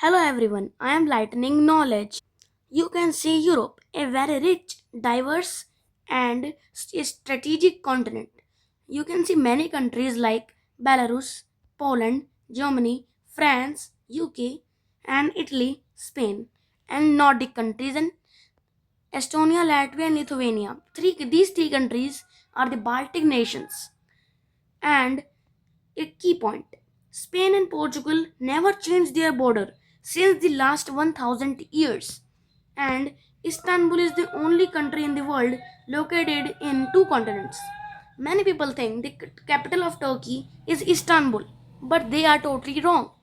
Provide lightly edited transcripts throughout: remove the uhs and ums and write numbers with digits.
Hello everyone, I am Lightning Knowledge. You can see Europe, a very rich, diverse, and strategic continent. You can see many countries like Belarus, Poland, Germany, France, UK, and Italy, Spain, and Nordic countries, and Estonia, Latvia, and Lithuania. These three countries are the Baltic nations. And a key point, Spain and Portugal never changed their border since the last 1000 years, and Istanbul is the only country in the world located in two continents. Many people think the capital of Turkey is Istanbul, but they are totally wrong.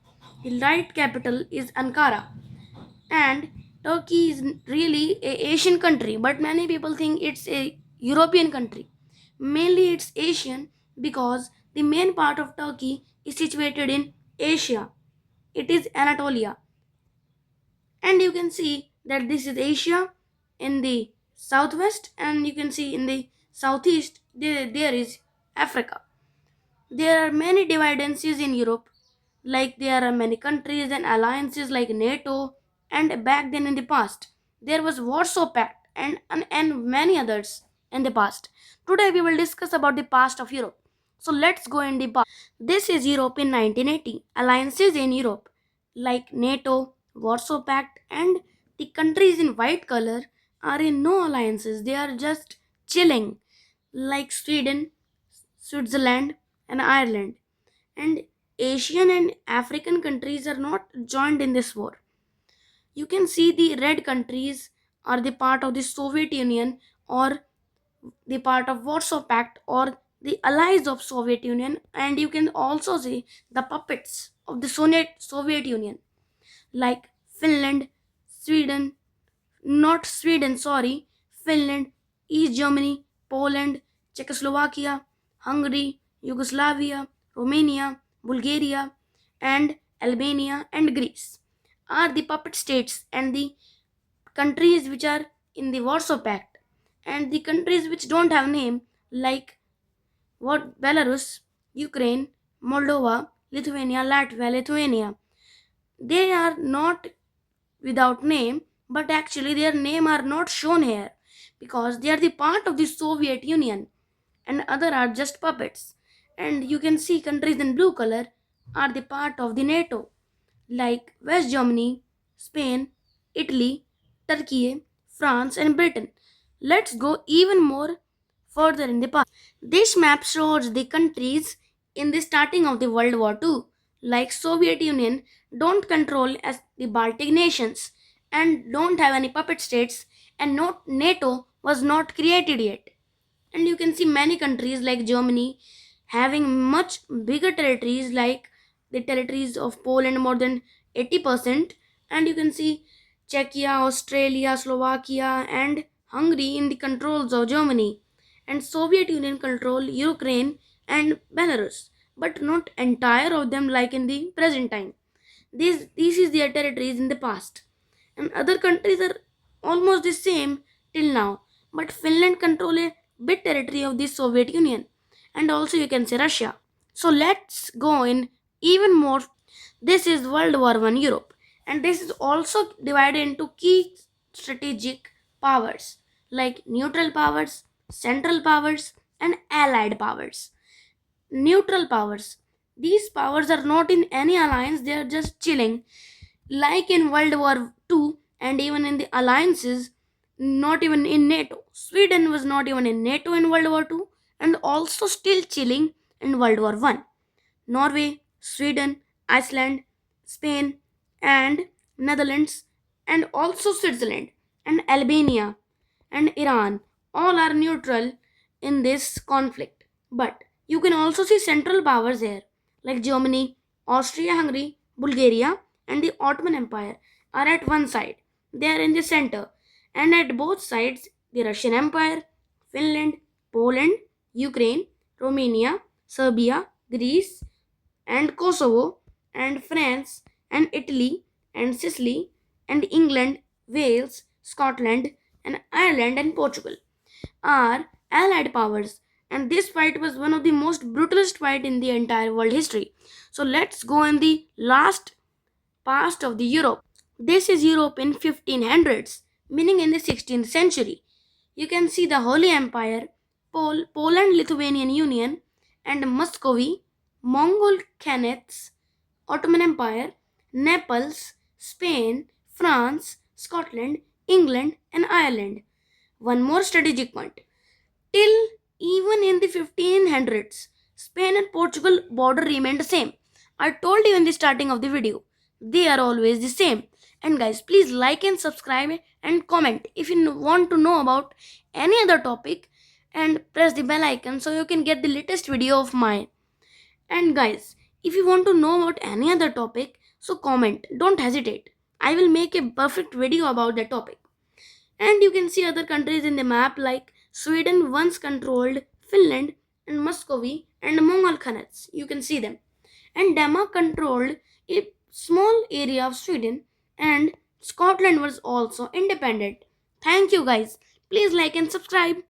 The right capital is Ankara, and Turkey is really a Asian country, but many people think it's a European country. Mainly it's Asian because the main part of Turkey is situated in Asia. It is Anatolia. And you can see that this is Asia in the southwest, and you can see in the southeast there is Africa. There are many dividences in Europe, like there are many countries and alliances like NATO, and back then in the past, there was Warsaw Pact and many others in the past. Today we will discuss about the past of Europe. So let's go in the past. This is Europe in 1980. Alliances in Europe like NATO, Warsaw Pact, and the countries in white color are in no alliances. They are just chilling, like Sweden, Switzerland, and Ireland. And Asian and African countries are not joined in this war. You can see the red countries are the part of the Soviet Union or the part of Warsaw Pact or the allies of Soviet Union, and you can also see the puppets of the Soviet Union like Finland, Sweden, not Sweden, sorry, Finland, East Germany, Poland, Czechoslovakia, Hungary, Yugoslavia, Romania, Bulgaria, and Albania and Greece are the puppet states and the countries which are in the Warsaw Pact, and the countries which don't have name like what Belarus, Ukraine, Moldova, Lithuania, Latvia, Lithuania. They are not without name, but actually their name are not shown here because they are the part of the Soviet Union and other are just puppets. And you can see countries in blue color are the part of the NATO like West Germany, Spain, Italy, Turkey, France, and Britain. Let's go even more further in the past. This map shows the countries in the starting of the World War II, like Soviet Union, don't control as the Baltic nations and don't have any puppet states, and not NATO was not created yet. And you can see many countries like Germany having much bigger territories like the territories of Poland more than 80%, and you can see Czechia, Australia, Slovakia, and Hungary in the controls of Germany, and Soviet Union control Ukraine and Belarus, but not entire of them like in the present time. This is their territories in the past, and other countries are almost the same till now, but Finland control a big territory of the Soviet Union, and also you can say Russia. So let's go in even more. This is World War One Europe, and this is also divided into key strategic powers like neutral powers, central powers, and allied powers. Neutral powers. These powers are not in any alliance, they are just chilling, like in World War II and even in the alliances, not even in NATO. Sweden was not even in NATO in World War II and also still chilling in World War One. Norway, Sweden, Iceland, Spain, and Netherlands, and also Switzerland, and Albania, and Iran all are neutral in this conflict. But you can also see central powers here, like Germany, Austria Hungary, Bulgaria, and the Ottoman Empire are at one side. They are in the center. And at both sides, the Russian Empire, Finland, Poland, Ukraine, Romania, Serbia, Greece, and Kosovo, and France, and Italy, and Sicily, and England, Wales, Scotland, and Ireland and Portugal are allied powers. And this fight was one of the most brutalist fight in the entire world history. So let's go in the last past of the Europe. This is Europe in 1500s, meaning in the 16th century. You can see the Holy Empire, Poland-Lithuanian Union, and Muscovy, Mongol Khanates, Ottoman Empire, Naples, Spain, France, Scotland, England, and Ireland. One more strategic point. Till even in the 1500s, Spain and Portugal border remained the same. I told you in the starting of the video, they are always the same. And guys, please like and subscribe and comment if you want to know about any other topic, and press the bell icon so you can get the latest video of mine. And guys, if you want to know about any other topic, so comment, don't hesitate. I will make a perfect video about that topic. And you can see other countries in the map like Sweden once controlled Finland and Muscovy and Mongol Khanates. You can see them. And Denmark controlled a small area of Sweden, and Scotland was also independent. Thank you guys. Please like and subscribe.